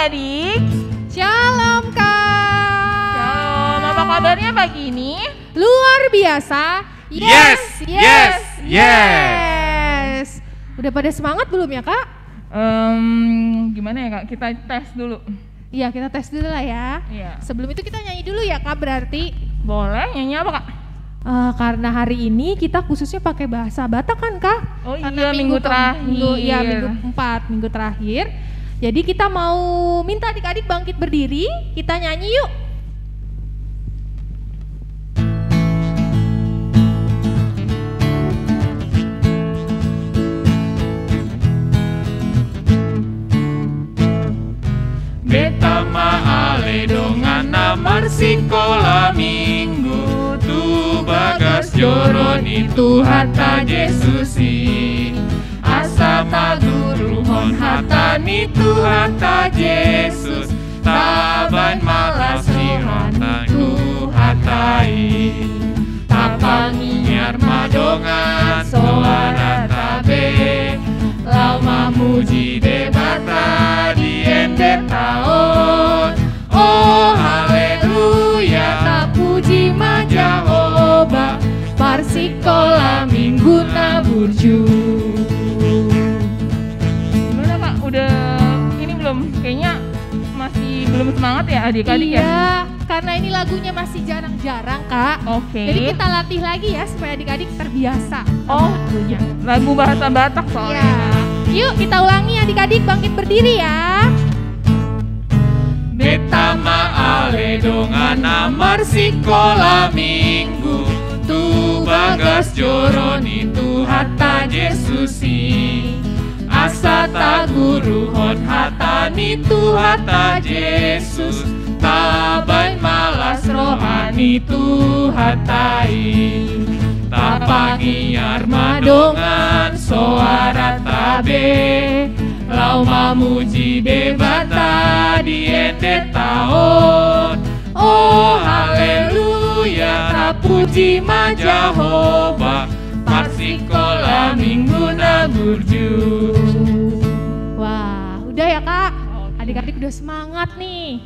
adik-adik. Shalom Kak. Shalom, apa kabarnya pagi ini? Luar biasa. Yes. Udah pada semangat belum ya Kak? Gimana ya Kak, kita tes dulu. Iya, kita tes dulu lah ya. Iya. Sebelum itu kita nyanyi dulu ya Kak berarti. Boleh, nyanyi apa Kak? Karena hari ini kita khususnya pakai bahasa Batak kan Kak? Oh Karena iya, minggu terakhir. Minggu 4, minggu terakhir. Jadi kita mau minta adik-adik bangkit berdiri, kita nyanyi yuk. Beta maale dongana marsikola minggu tu bagas joroni Tuhan ta Yesusi asa maguru hon hatani Tuhan ta Yesus taban malas rihota Tuhan tai tapangi armadongan suara tabe lama muji debata di ende tahun. Oh haleluya, tak puji ma Jehovah, marsikola minggu na burju. Gimana Kak, udah ini belum? Kayaknya masih belum semangat ya adik-adik ya? Iya, karena ini lagunya masih jarang-jarang Kak. Oke. Jadi kita latih lagi ya supaya adik-adik terbiasa. Oh, lagu bahasa Batak soalnya. Iya. Yuk kita ulangi adik-adik bangkit berdiri ya. Beta maale dongana marsikola minggu tu bagas joroni Tuhan ta Yesusi asa ta guru hon hatani Tuhan ta Yesus taban malas rohani Tuhan tai tapangi armadongan suara tabe lau mamuji bebata di ende tahun. Oh haleluya, tapuji ma Jehovah, marsikola minggu na burju. Wah, udah ya Kak. Adik-adik udah semangat nih.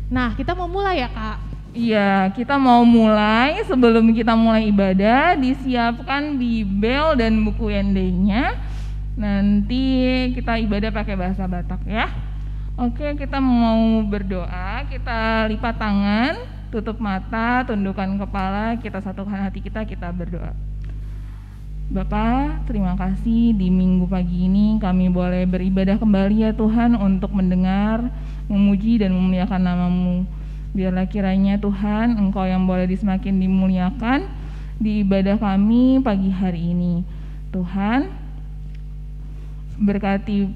Nah, kita mau mulai ya Kak. Iya, kita mau mulai. Sebelum kita mulai ibadah, disiapkan Bibel dan buku ND-nya. Nanti kita ibadah pakai bahasa Batak ya. Oke, kita mau berdoa. Kita lipat tangan, tutup mata, tundukkan kepala, kita satukan hati kita berdoa. Bapa, terima kasih di minggu pagi ini kami boleh beribadah kembali ya Tuhan untuk mendengar, memuji dan memuliakan nama-Mu. Biarlah kiranya Tuhan Engkau yang boleh semakin dimuliakan di ibadah kami pagi hari ini. Tuhan, berkati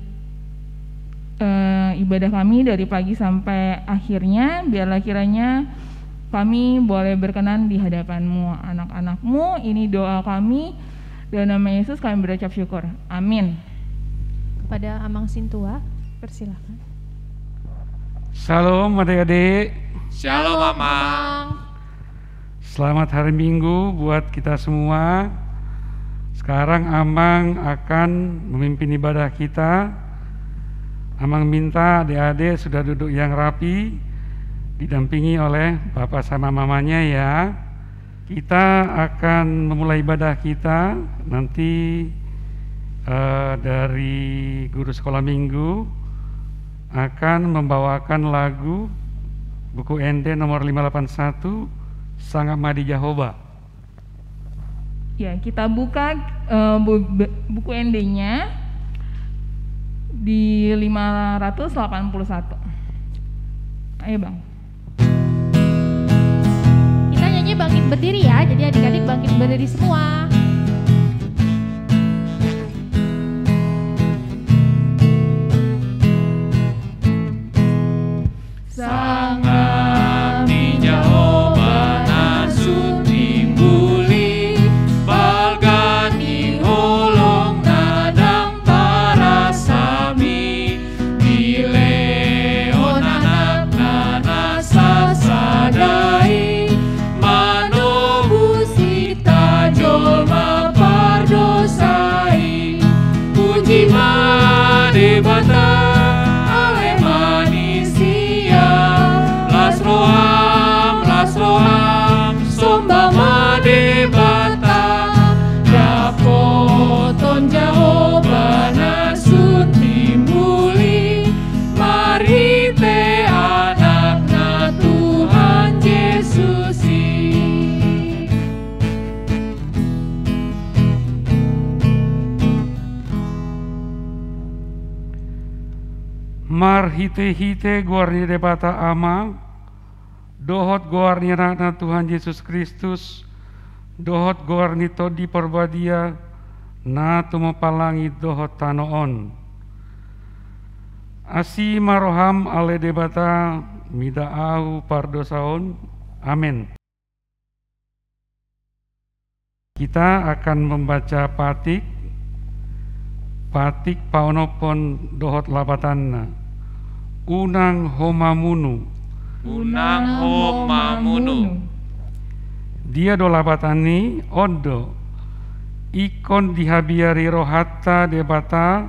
ibadah kami dari pagi sampai akhirnya. Biarlah kiranya kami boleh berkenan di hadapan-Mu. Anak-anak-Mu, ini doa kami. Dalam nama Yesus kami berucap syukur. Amin. Kepada Amang Sintua, persilakan. Shalom adik-adik. Shalom Amang. Selamat hari Minggu buat kita semua. Sekarang Amang akan memimpin ibadah kita. Amang minta adik-adik sudah duduk yang rapi, didampingi oleh Bapak sama mamanya ya. Kita akan memulai ibadah kita nanti dari guru sekolah minggu akan membawakan lagu buku ND nomor 581 Sangat Madi Jehovah. Ya, kita buka buku ND-nya di 581. Ayo Bang. Kita nyanyi bangkit berdiri ya, jadi adik-adik bangkit berdiri semua. Sangat di Jehovah nasu timbuli balgani holong nadang para sami di leon anak nasa sadai mano busita jol Mar hite-hite guarni debata ama, dohot guarni anak Tuhan Yesus Kristus, dohot guarni todi perbadia, na tumo palangi dohot tanoon. Asi maroham ale debata midaahu pardosaon. Amin. Kita akan membaca patik paunopon dohot labatanna. Unang homamunu. Unang homamunu. Dia do labatani odo. Ikon dihabiari rohata debata,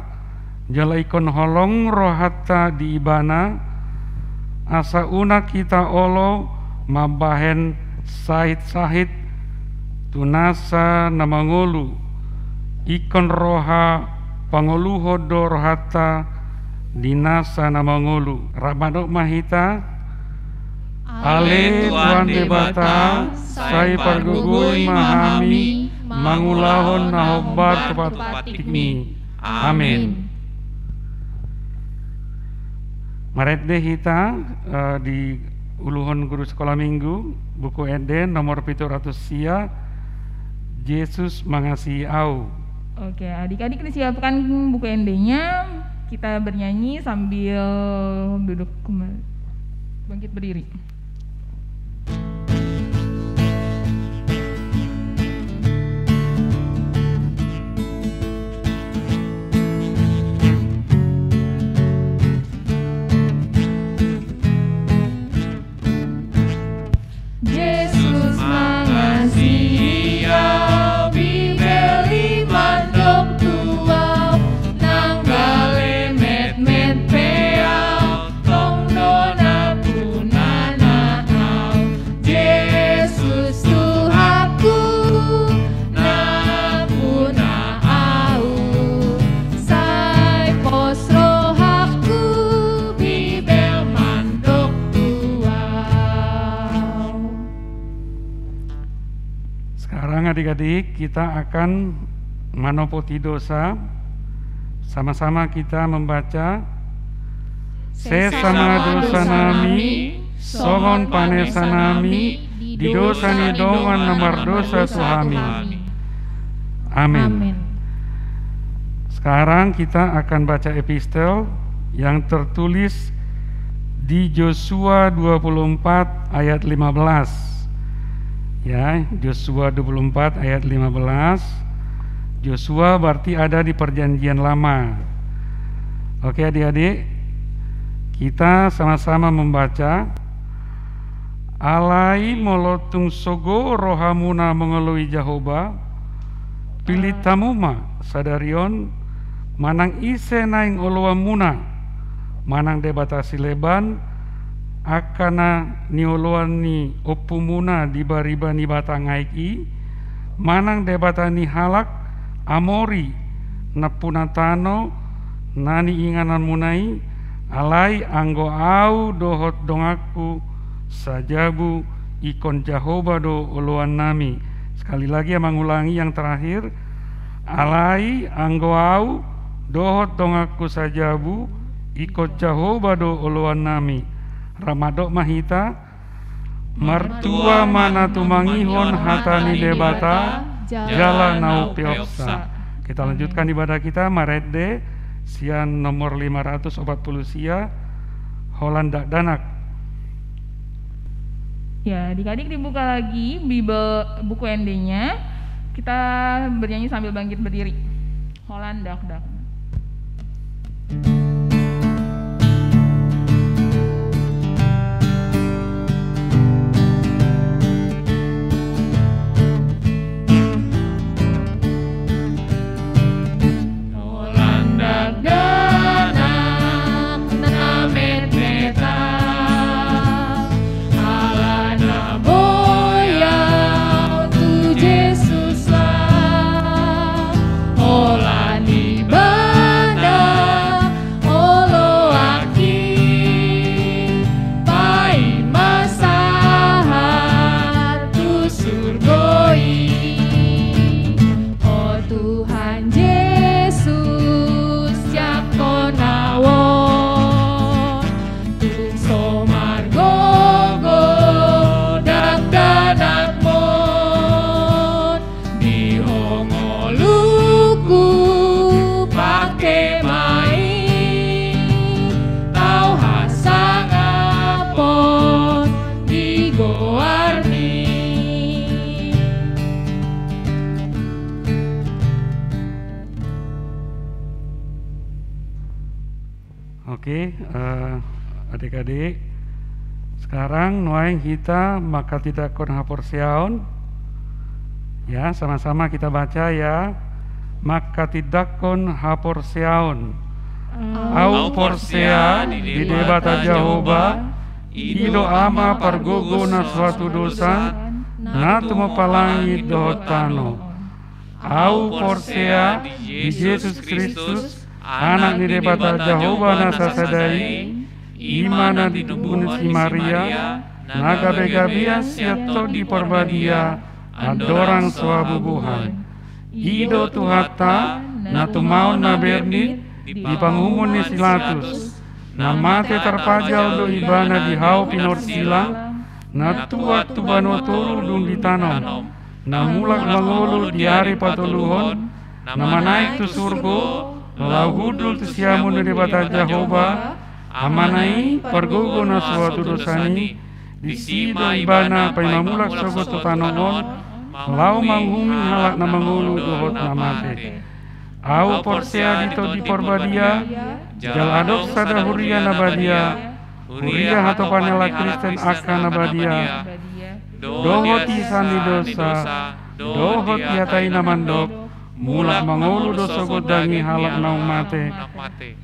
jala ikon holong rohata di ibana, asa una kita olo mabahen sahit-sahit tunasa namangolu, ikon roha pangoluho do rohata dinasa namangolu. Ramadok mahita ale Tuan debata sai pargugui mahami mangulahon nahobar tepat tikmi. Amin. Maret deh kita di uluhon guru sekolah minggu buku Eden nomor 700 sia Yesus mengasihi au. Oke, adik-adik disiapkan buku ND-nya. Kita bernyanyi sambil duduk kembali. Bangkit berdiri. Adik-adik, kita akan manopoti dosa. Sama-sama kita membaca sesama dosa nami, songon panesa nami, di dosa ni dongan nomor dosa Tuhami. Amin. Sekarang kita akan baca epistel yang tertulis di Yosua 24 ayat 15. Ya, Yosua 24 ayat 15. Yosua berarti ada di perjanjian lama. Oke adik-adik, kita sama-sama membaca. Alai molotung sogo rohamuna mengelui Jahoba, pilih tamuma sadarion, manang ise naing oloamuna, manang debatasi leban, akana nioloan ni opumuna di bariba ni batangaiki, manang debatani halak amori napunatano nani inganan munai, alai anggo au dohot dongaku sajabu ikon Jahoba do oloan nami. Sekali lagi mengulangi yang terakhir, alai anggo au dohot dongaku sajabu ikon Jahoba do oloan nami. Ramadok mahita mertua mana tumangihon hatani debata jala nau piopsa. Kita lanjutkan ibadah kita. Maret de sian nomor 540 sia Holanda Danak. Ya, adik-adik dibuka lagi buku ND-nya. Kita bernyanyi sambil bangkit berdiri. Holanda Dak. warni. Oke, adik-adik, sekarang nuaing kita maka tidak kon hapor siaun. Ya, sama-sama kita baca ya. Maka tidak kon hapor siaun. Au porsea di debata Jehovah, ido ama pargogo na suatu dosa, na tumo palangi dohotano. Au porsea di Yesus Kristus, anak ni debata Jehovah na sasadai, imana di tubuh si Maria, naga begabia siato di porbadia, adorang suabubuhan. Ido tuhata, na tumau na berni, di pangumun ni silatus, na mate terpajal do ibana di hau pinor silang, na tua tubanotulu dung ditanom, na mulak mangulu di hari patuluhon, na manaik tu surgo, lahudul tu siamun di bata Jehovah, amanai pergogo na suatu dosani, di sido ibana paimamulak sogo tu tanomon, lau manghumi halak na mangulu dohot na mate. Au porsea dito di porbadia, jal adok sada huria nabadia, huria hato panela Kristen akan nabadia, dohot isani dosa, dohot yatai namandok, mulak mangulu dosa godangi halak naung mate,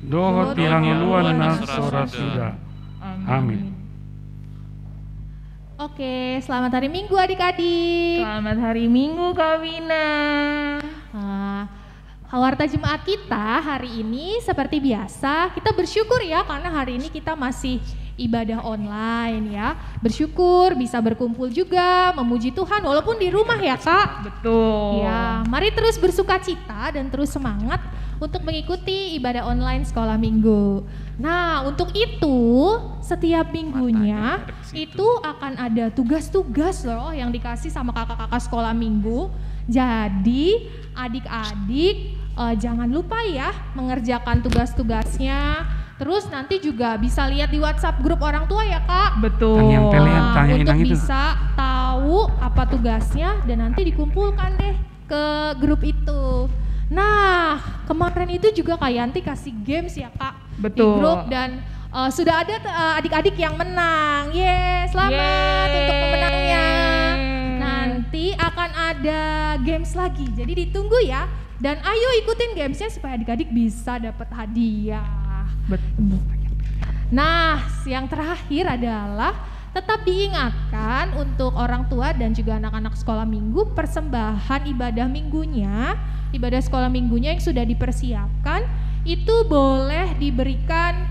dohot pihanguluan na sora suda. Amin. Oke, selamat hari Minggu adik-adik. Selamat hari Minggu Kak Wina. Warta Jemaat kita hari ini seperti biasa, kita bersyukur ya karena hari ini kita masih ibadah online ya. Bersyukur bisa berkumpul juga, memuji Tuhan walaupun di rumah ya Kak. Betul. Ya, mari terus bersukacita dan terus semangat untuk mengikuti ibadah online sekolah minggu. Nah, untuk itu setiap minggunya itu akan ada tugas-tugas loh yang dikasih sama kakak-kakak sekolah minggu. Jadi adik-adik jangan lupa ya mengerjakan tugas-tugasnya. Terus nanti juga bisa lihat di WhatsApp grup orang tua ya Kak. Betul. Untuk bisa tahu apa tugasnya dan nanti dikumpulkan deh ke grup itu. Nah, kemarin itu juga Kak Yanti kasih games ya Kak. Betul. Di grup dan sudah ada adik-adik yang menang. Selamat untuk pemenangnya. Nanti akan ada games lagi. Jadi ditunggu ya. Dan ayo ikutin gamesnya supaya adik-adik bisa dapat hadiah. Betul. Nah, yang terakhir adalah tetap diingatkan untuk orang tua dan juga anak-anak sekolah minggu, persembahan ibadah minggunya, ibadah sekolah minggunya yang sudah dipersiapkan itu boleh diberikan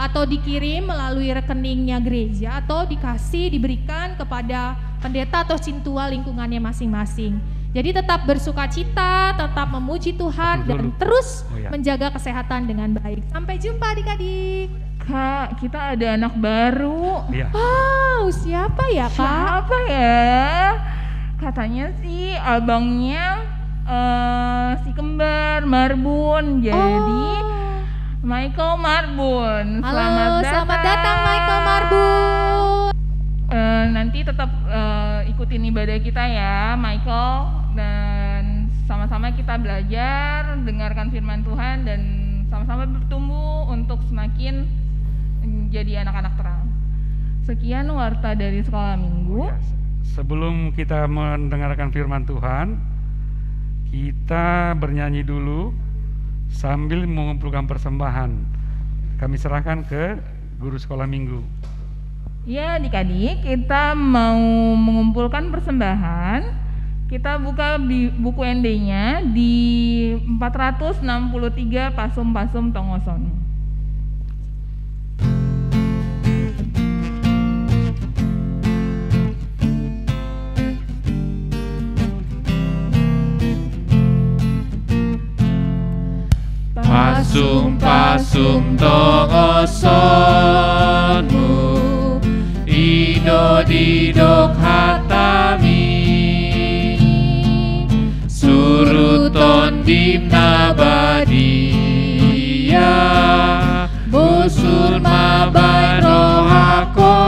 atau dikirim melalui rekeningnya gereja atau diberikan kepada pendeta atau cintua lingkungannya masing-masing. Jadi tetap bersukacita, tetap memuji Tuhan dan terus menjaga kesehatan dengan baik. Sampai jumpa adik-adik. Kak, kita ada anak baru. Wow, siapa ya Kak? Siapa ya? Katanya sih abangnya si kembar Marbun. Jadi Michael Marbun. Halo, selamat datang Michael Marbun. Nanti tetap ikutin ibadah kita ya Michael, dan sama-sama kita belajar, dengarkan firman Tuhan dan sama-sama bertumbuh untuk semakin menjadi anak-anak terang. Sekian warta dari sekolah minggu. Sebelum kita mendengarkan firman Tuhan, kita bernyanyi dulu sambil mengumpulkan persembahan. Kami serahkan ke guru sekolah minggu. Ya adik-adik, kita mau mengumpulkan persembahan. Kita buka buku ND-nya di 463 Pasum-Pasum Tongosono. Pasum-pasum tongosonmu, didok hatami, suruton dimna badia, busul mabai rohakon,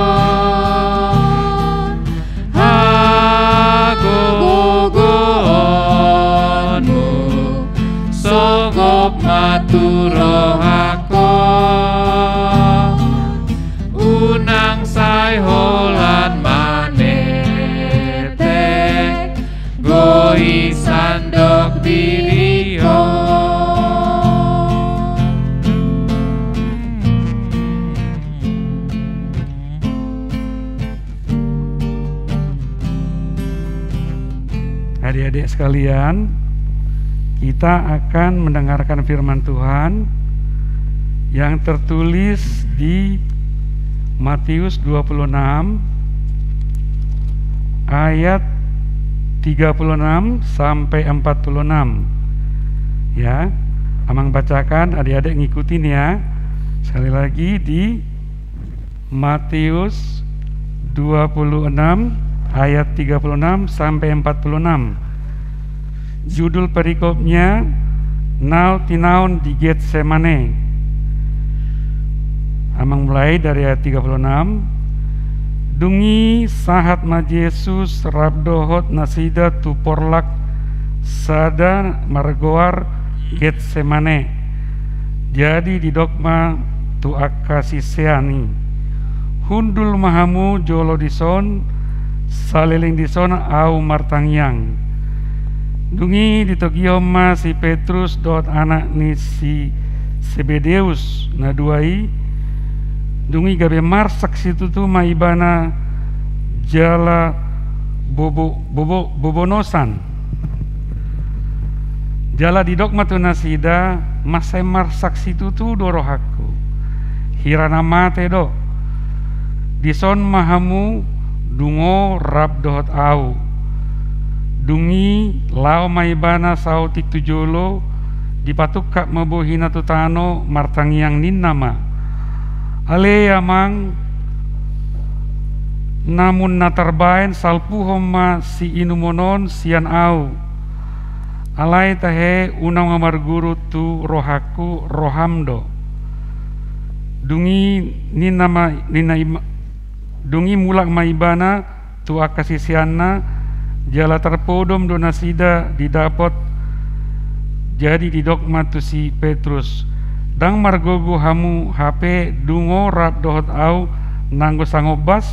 adik-adik sekalian, kita akan mendengarkan firman Tuhan yang tertulis di Matius 26 ayat 36 sampai 46. Ya, Amang bacakan, adik-adik ngikutin ya. Sekali lagi di Matius 26 ayat 36 sampai 46. Judul perikopnya Nau tinaun di Getsemane. Amang mulai dari ayat 36. Dungi sahat ma Yesus rabdohot nasida tu porlak sada margoar Getsemane. Jadi di dogma tu akasiseani. Hundul mahamu jolo dison saliling dison au martangyang. Dungi di togioma si Petrus dot anak ni si Sebedeus na duai. Dungi gabe marsak situ tu maibana jala bobonosan. Jala di dogma tu nasida masai marsak situ tu dorohaku. Hirana mate do. Dison mahamu dungo rab dohot au. Dungi lao maibana sautik tujolo dipatukak mabohina tutano martangyang ninnama. Ale amang namun natarbain salpuhoma si inumonon sian au. Alai tahe unang amarguru tu rohaku rohamdo. Dungi dungi mulak maibana tu akasisianna jala terpodom donasida didapot jadi di dogma tu si Petrus. Dang margogo hamu HP dungo rap dohot au nanggo sangobas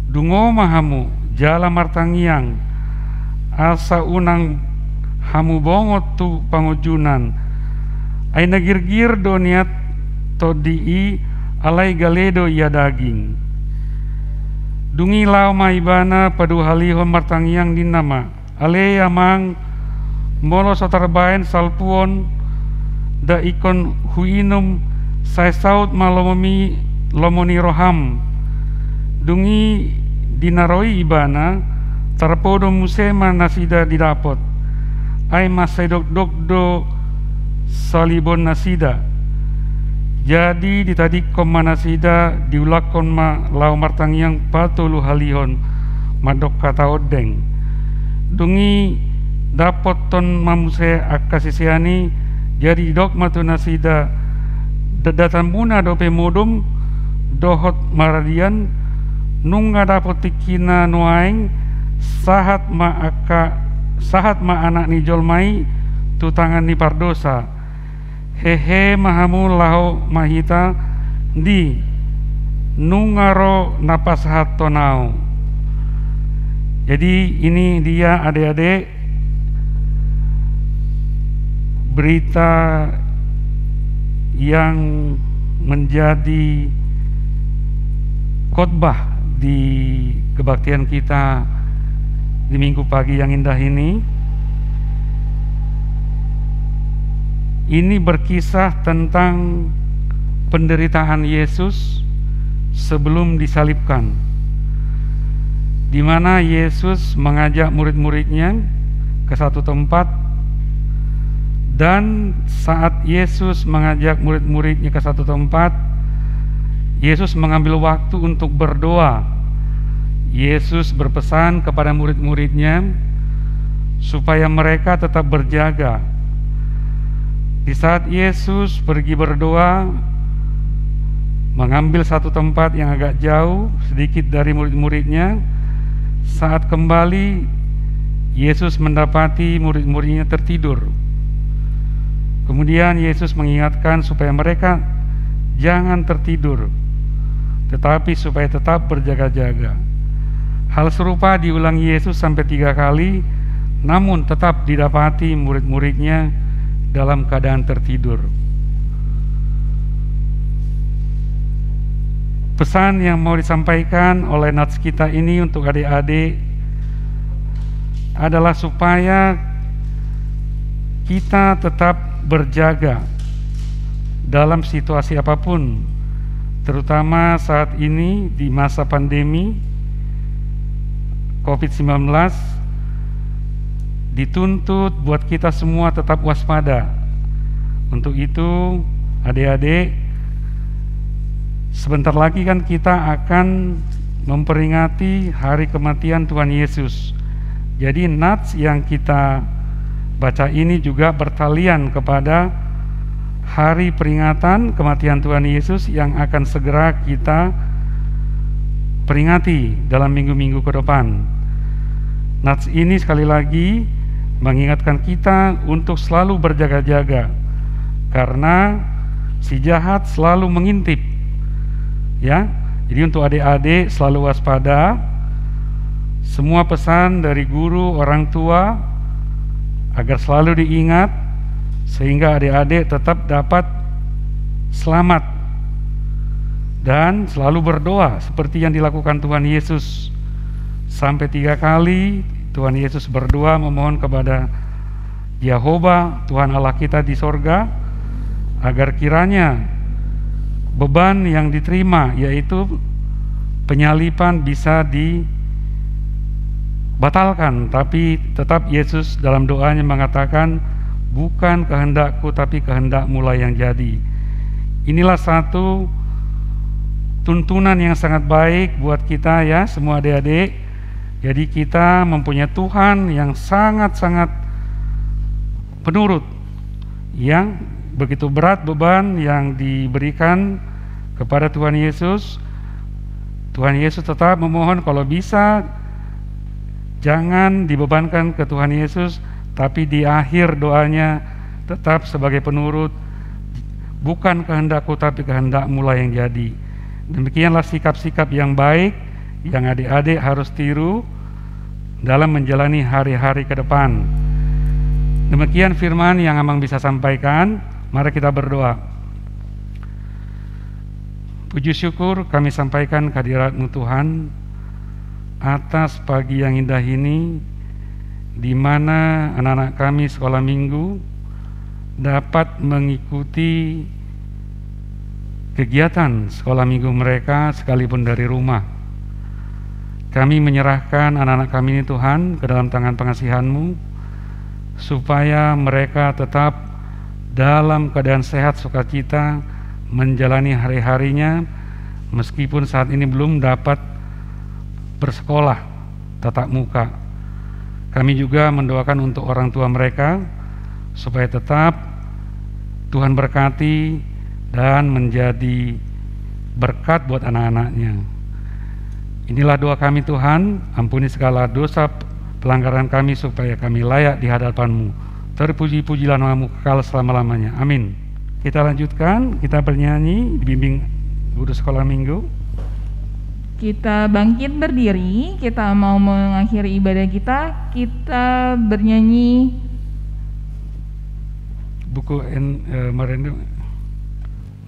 dungo mahamu jala martangiang asa unang hamu bongot tu pangujunan ay nagirgir doniat todii alai galedo ya daging. Dungi lau maibana padu halihon martangiang dinama ale amang molo sotarbain salpuon da ikon huinum sai saut lomoni roham. Dungi dinaroi ibana tarpodo musema nasida didapot ai masai dok do salibon nasida. Jadi ditadikom manasida diulakon ma lau martangyang patulu halihon madok kata odeng. Dungi dapot ton mamuse akasisiani. Jadi dogma tu nasida dadatan buna dope modum dohot maradian nunga dapotikina nuaing sahat ma anak ni jolmai tu tangan ni pardosa. Hehe mahamu laho mahita di nungaro napas hatonau. Jadi ini dia adik-adik berita yang menjadi khotbah di kebaktian kita di minggu pagi yang indah ini. Ini berkisah tentang penderitaan Yesus sebelum disalibkan, di mana Yesus mengajak murid-muridnya ke satu tempat. Dan saat Yesus mengajak murid-muridnya ke satu tempat, Yesus mengambil waktu untuk berdoa. Yesus berpesan kepada murid-muridnya supaya mereka tetap berjaga. Di saat Yesus pergi berdoa, mengambil satu tempat yang agak jauh sedikit dari murid-muridnya, saat kembali Yesus mendapati murid-muridnya tertidur. Kemudian Yesus mengingatkan supaya mereka jangan tertidur, tetapi supaya tetap berjaga-jaga. Hal serupa diulang Yesus sampai 3 kali, namun tetap didapati murid-muridnya dalam keadaan tertidur. Pesan yang mau disampaikan oleh nats kita ini untuk adik-adik adalah supaya kita tetap berjaga dalam situasi apapun, terutama saat ini di masa pandemi COVID-19. Dituntut buat kita semua tetap waspada. Untuk itu, adik-adik, sebentar lagi kan kita akan memperingati hari kematian Tuhan Yesus. Jadi nats yang kita baca ini juga bertalian kepada hari peringatan kematian Tuhan Yesus yang akan segera kita peringati dalam minggu-minggu ke depan. Nats ini sekali lagi mengingatkan kita untuk selalu berjaga-jaga, karena si jahat selalu mengintip, ya. Jadi untuk adik-adik selalu waspada. Semua pesan dari guru, orang tua agar selalu diingat, sehingga adik-adik tetap dapat selamat dan selalu berdoa seperti yang dilakukan Tuhan Yesus. Sampai 3 kali Tuhan Yesus berdoa memohon kepada Yahova, Tuhan Allah kita di sorga, agar kiranya beban yang diterima, yaitu penyaliban, bisa dibatalkan. Tapi tetap Yesus dalam doanya mengatakan, bukan kehendakku tapi kehendakmu lah yang jadi. Inilah satu tuntunan yang sangat baik buat kita, ya, semua adik-adik. Jadi kita mempunyai Tuhan yang sangat-sangat penurut, yang begitu berat beban yang diberikan kepada Tuhan Yesus. Tuhan Yesus tetap memohon kalau bisa jangan dibebankan ke Tuhan Yesus, tapi di akhir doanya tetap sebagai penurut, bukan kehendakku tapi kehendakmu lah yang jadi. Demikianlah sikap-sikap yang baik yang adik-adik harus tiru dalam menjalani hari-hari ke depan. Demikian firman yang Amang bisa sampaikan. Mari kita berdoa. Puji syukur kami sampaikan kehadirat-Mu Tuhan atas pagi yang indah ini, di mana anak-anak kami sekolah minggu dapat mengikuti kegiatan sekolah minggu mereka sekalipun dari rumah. Kami menyerahkan anak-anak kami ini Tuhan ke dalam tangan pengasihan-Mu, supaya mereka tetap dalam keadaan sehat sukacita menjalani hari-harinya, meskipun saat ini belum dapat bersekolah tatap muka. Kami juga mendoakan untuk orang tua mereka, supaya tetap Tuhan berkati dan menjadi berkat buat anak-anaknya. Inilah doa kami Tuhan, ampuni segala dosa pelanggaran kami supaya kami layak di hadapan-Mu. Terpuji-pujilah nama-Mu kekal selama-lamanya. Amin. Kita lanjutkan, kita bernyanyi dibimbing guru sekolah minggu. Kita bangkit berdiri, kita mau mengakhiri ibadah kita bernyanyi buku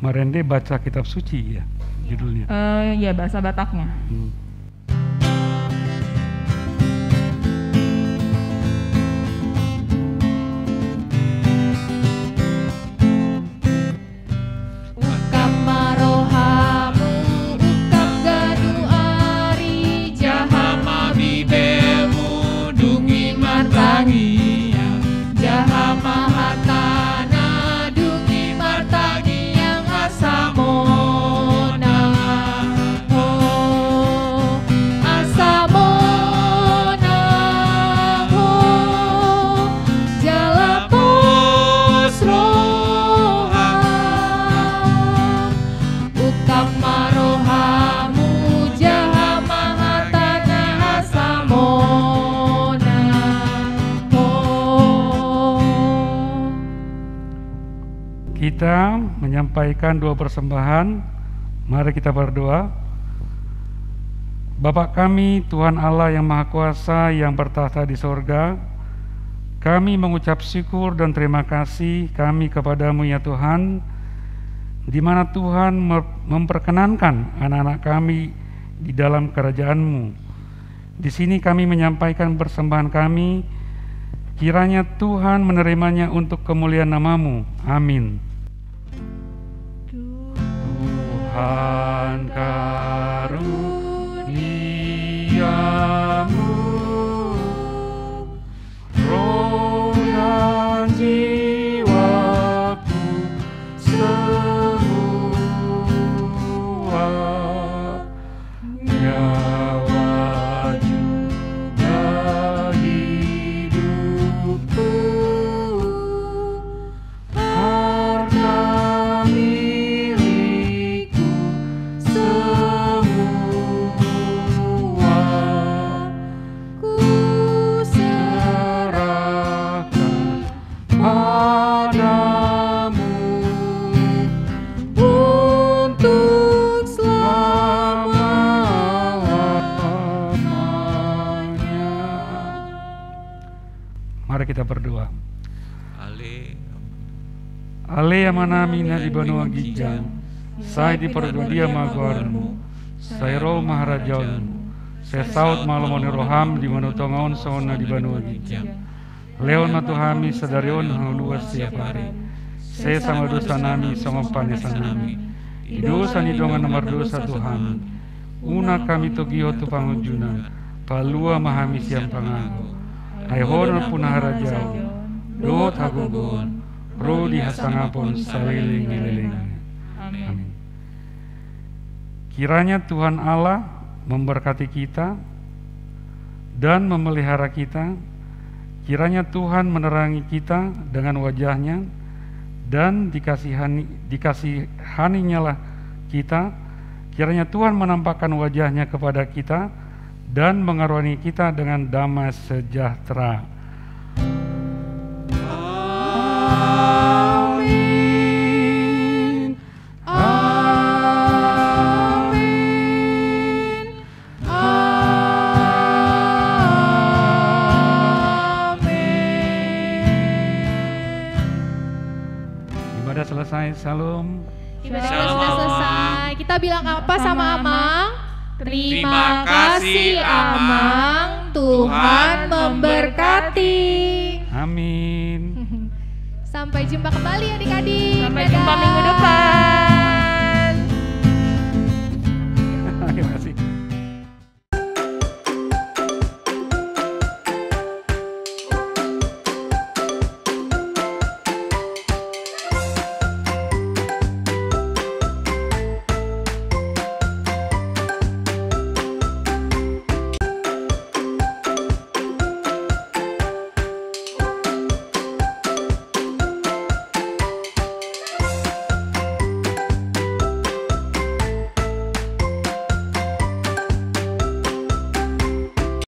Marende baca kitab suci, ya judulnya. Ya, bahasa Bataknya. Kita menyampaikan 2 persembahan. Mari kita berdoa. Bapa kami, Tuhan Allah yang Maha Kuasa yang bertahta di sorga, kami mengucap syukur dan terima kasih kami kepadamu ya Tuhan, di mana Tuhan memperkenankan anak-anak kami di dalam kerajaan-Mu, Di sini kami menyampaikan persembahan kami, kiranya Tuhan menerimanya untuk kemuliaan nama-Mu. Amin. Tuhan karuniamu, roh dan jiwaku semua, nyawa juga hidupku, harta milikku semua, ku serahkan padamu untuk selama-lamanya. Mari kita berdoa. Ale amanamina di Banua Gijang, saya di perdudia magormu, saya roh maharajaunmu, saya saut malamoni roham di manutongaun sona di Banua Gijang. Leon matuhami sadarion halua setiap hari, saya sama dosa nami sama panesan nami, dosa ni dongan nomor dosa Tuhan, una kami togio tu pangujunan, palua mahami siang pangago, ayhon punaharajaun, dot hagugon, roh di hasangapon saliling-liling. Amin. Kiranya Tuhan Allah memberkati kita dan memelihara kita. Kiranya Tuhan menerangi kita dengan wajahnya dan dikasihaninya lah kita. Kiranya Tuhan menampakkan wajahnya kepada kita dan mengaruniai kita dengan damai sejahtera. Amin. Amin. Amin. Ibadah selesai. Salam. Ibadah kita Shalom. sudah selesai. Kita bilang apa sama Amang? Terima kasih, Amang. Tuhan memberkati. Amin. Sampai jumpa kembali adik-adik. Sampai Dadah. jumpa minggu depan.